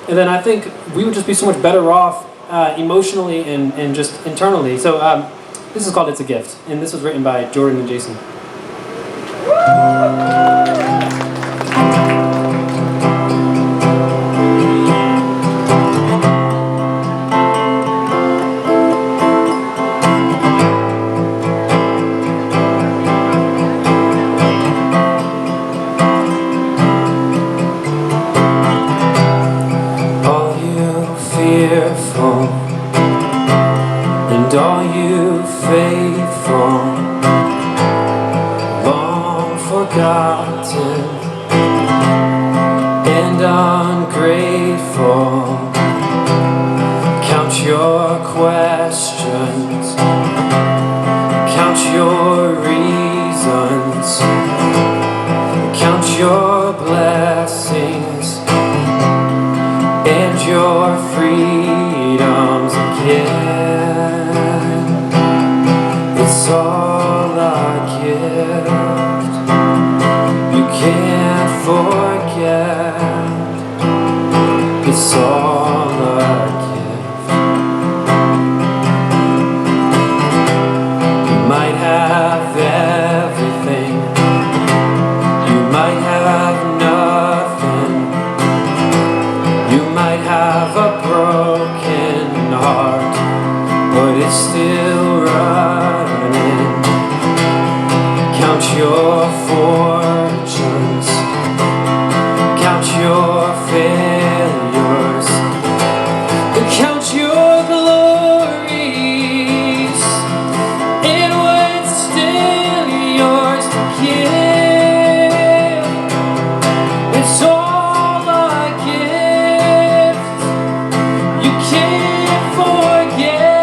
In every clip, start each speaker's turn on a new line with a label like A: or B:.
A: and then I think we would just be so much better off emotionally and just internally. So this is called It's a Gift, and this was written by Jordan and Jason.
B: And all you faithful, long forgotten and ungrateful, count your questions, count your reasons, count your blessings and your freedoms again. It's all a gift. You can't forget. It's all a gift. You might have everything. You might have nothing. You might have a broken heart, but it's still running. Count your fortunes, count your failures, and count your glories, and what's still yours to give. It's all a gift. You can't forget.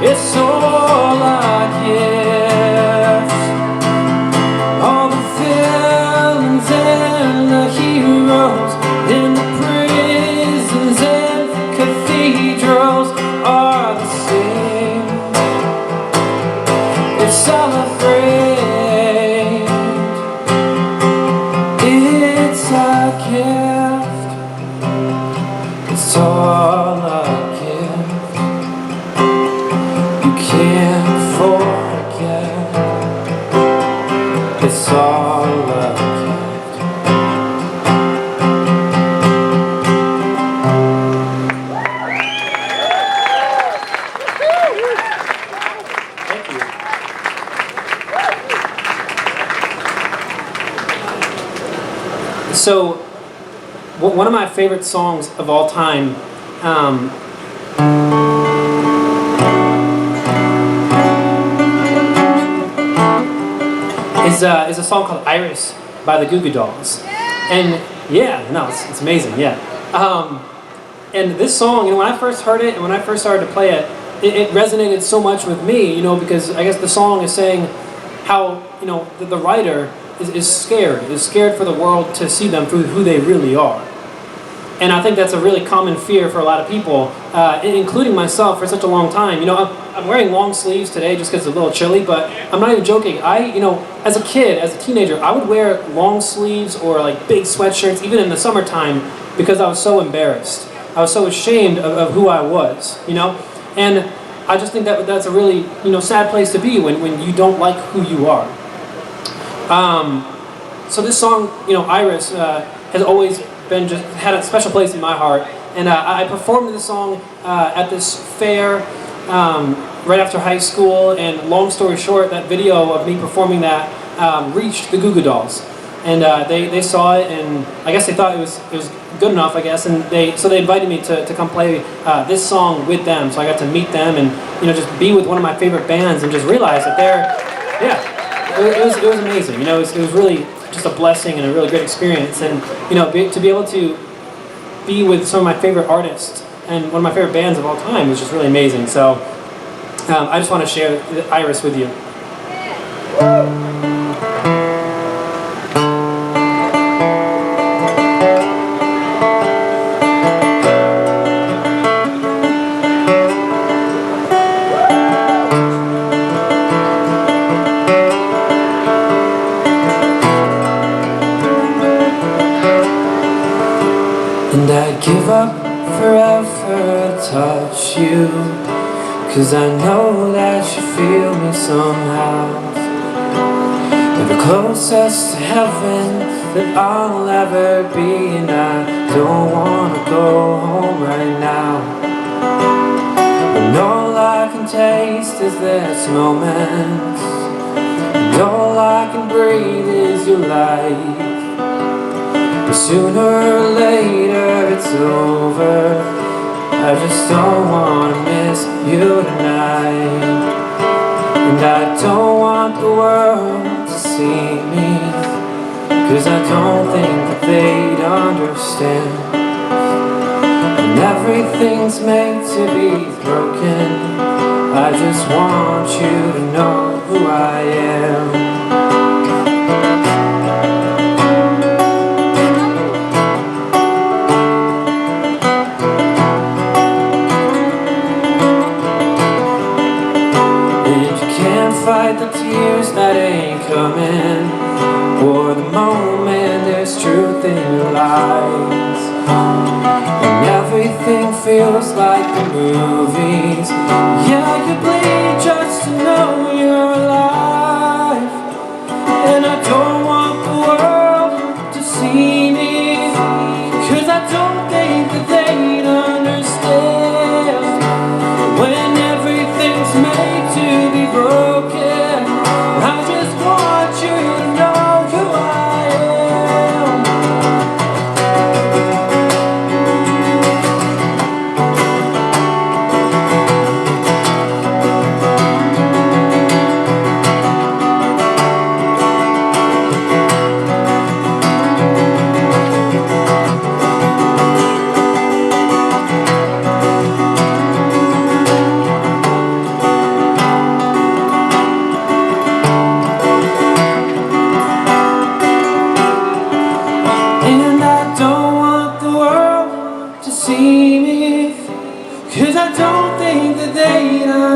B: It's all a gift. All the villains and the heroes in the prisons and cathedrals are the same. It's celebrate. It's a gift. It's all a gift. You can't forget. It's all a gift.
A: Thank you. So, one of my favorite songs of all time is a song called Iris by the Goo Goo Dolls. And yeah, no, it's amazing, yeah. And this song, you know, when I first heard it and when I first started to play it, it resonated so much with me, you know, because I guess the song is saying how, you know, the writer is scared for the world to see them for who they really are. And I think that's a really common fear for a lot of people, including myself for such a long time. You know, I'm wearing long sleeves today just because it's a little chilly, but I'm not even joking. You know, as a kid, as a teenager, I would wear long sleeves or like big sweatshirts, even in the summertime, because I was so embarrassed. I was so ashamed of who I was, you know? And I just think that that's a really, you know, sad place to be when you don't like who you are. So this song, you know, Iris, has always been had a special place in my heart, and I performed this song at this fair right after high school. And long story short, that video of me performing that reached the Goo Goo Dolls, and they saw it, and I guess they thought it was good enough, I guess, and they invited me to come play this song with them. So I got to meet them and, you know, just be with one of my favorite bands and just realize that it was amazing. You know, it was really just a blessing and a really great experience. And, you know, to be able to be with some of my favorite artists and one of my favorite bands of all time was just really amazing. So I just want to share Iris with you.
B: And I'd give up forever to touch you, 'cause I know that you feel me somehow. You're the closest to heaven that I'll ever be, and I don't wanna go home right now. And all I can taste is this moment, and all I can breathe is your light. But sooner or later it's over, I just don't wanna miss you tonight. And I don't want the world to see me, 'cause I don't think that they'd understand. And everything's made to be broken, I just want you to know who I am. Fight the tears that ain't coming, or the moment there's truth in your lies, and everything feels like the movies. Yeah, you bleed just to know you're alive, and I don't want the world to see me, 'cause I don't think that they'd understand when everything's made to be broken. I just want you to know who I am.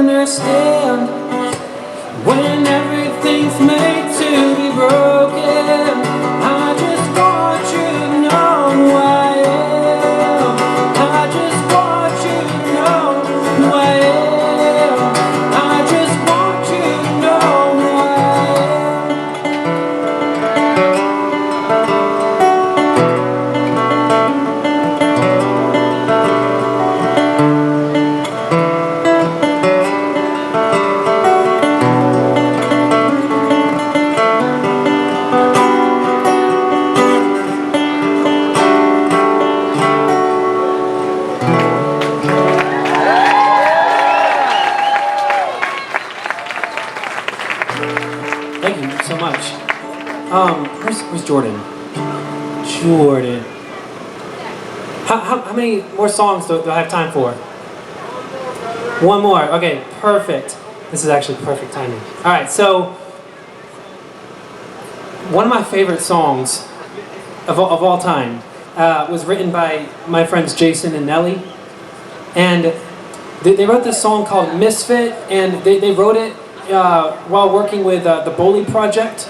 B: Understand when everything's made to be broken. I just want you to know who I am. I just want you to know who I am. I just want you to know who I Where's Jordan? Jordan. How many more songs do I have time for? One more. Okay, perfect. This is actually perfect timing. All right, so one of my favorite songs of all time was written by my friends Jason and Nelly, and they wrote this song called Misfit, and they wrote it while working with the Bully Project.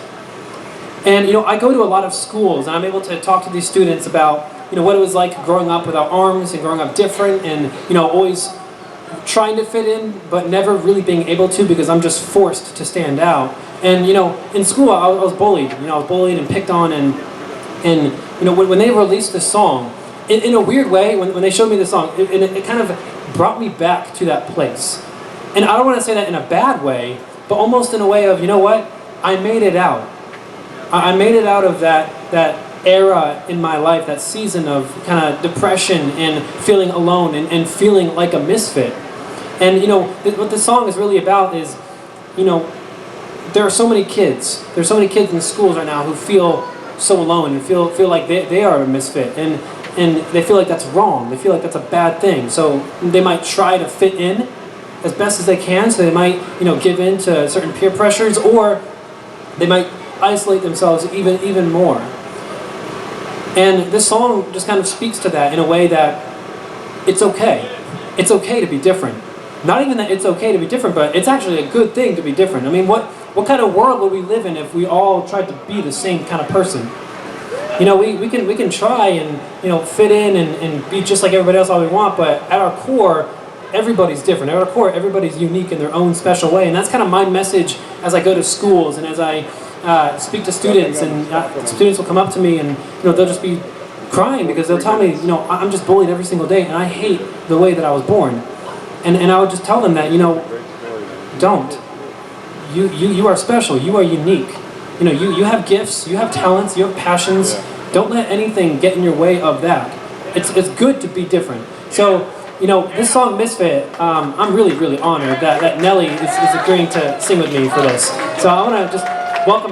B: And I go to a lot of schools, and I'm able to talk to these students about what it was like growing up without arms and growing up different, and always trying to fit in but never really being able to because I'm just forced to stand out. And in school I was bullied. I was bullied and picked on, and when they released this song, in a weird way, when they showed me the song, it kind of brought me back to that place. And I don't want to say that in a bad way, but almost in a way of, what? I made it out. I made it out of that era in my life, that season of kind of depression and feeling alone and feeling like a misfit. And what the song is really about is, there are so many kids. There's so many kids in schools right now who feel so alone and feel like they are a misfit, and they feel like that's wrong. They feel like that's a bad thing. So they might try to fit in as best as they can. So they might give in to certain peer pressures, or they might isolate themselves even more. And this song just kind of speaks to that in a way that it's okay. It's okay to be different. Not even that it's okay to be different, but it's actually a good thing to be different. I mean, what kind of world would we live in if we all tried to be the same kind of person? You know, we can try and, you know, fit in and be just like everybody else all we want, but at our core, everybody's different. At our core, everybody's unique in their own special way, and that's kind of my message as I go to schools and as I speak to students, and students will come up to me and, you know, they'll just be crying because they'll tell me, you know, I'm just bullied every single day and I hate the way that I was born. And I would just tell them that, you know, don't. You are special, you are unique. You know, you have gifts, you have talents, you have passions. Don't let anything get in your way of that. It's good to be different. So, you know, this song Misfit, I'm really, really honored that Nelly is agreeing to sing with me for this. So I want to just welcome her.